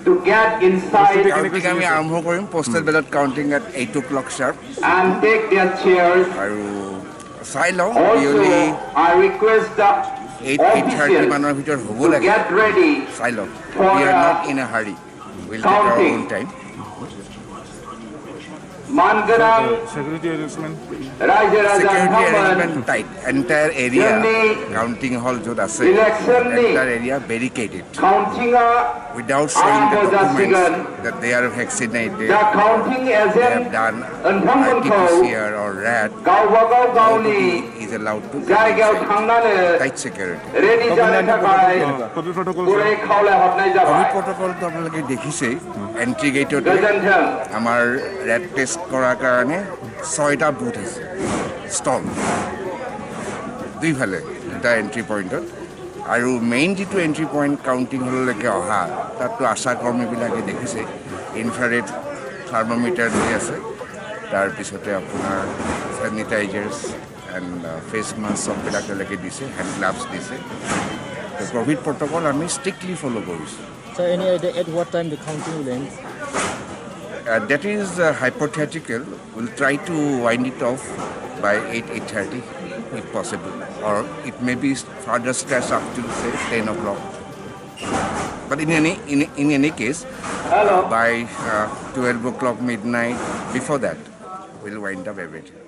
to get inside counting আমি আৰম্ভ কৰিম postal ballot counting at 8 o'clock sharp and take their chairs. আৰু চাই লওঁ Also, I request the 8:30 মানৰ officials ভিতৰত হ'ব to লাগে get ready চাই লওঁ for we are not in a hurry we'll take our counting. own time Mangaram Security arrangement. Raja security Raja arrangement tight entire area counting hall jod ase election entire area barricaded counting without showing the documents that they are vaccinated the counting they agent have done Anthangman RT-PCR or RAT Gaubagau Gauni nobody is allowed to Jaigal Thangnane tight security ready jane thakai COVID protocol. pure khaule hotnai COVID jabai protocol to আপোনালোকে দেখিছে entry গেটত Gajantham আমাৰ red test কৰাৰ কাৰণে 6টা booth আছে stall দুইফালে দুটা entry পইণ্টত আৰু মেইন যিটো এন্ট্ৰি পইণ্ট কাউণ্টিং হললৈকে অহা তাততো আশা কৰ্মীবিলাকে দেখিছে ইনফ্ৰাৰেড থাৰ্মোমিটাৰ দি আছে তাৰপিছতে আপোনাৰ চেনিটাইজাৰ্ছ এণ্ড ফেচ মাস্ক চববিলাক তেওঁলোকে দিছে হেণ্ড গ্লাভছ দিছে তো ক'ভিড প্ৰট'কল আমি ষ্ট্ৰিক্টলি ফ'ল' কৰিছোঁ So any idea at what time the counting will end? That is hypothetical. We'll try to wind it off by 8:30 if possible. Or it may be further stretched up to say 10 o'clock. But in any case, by 12 o'clock midnight, before that, we'll wind up everything.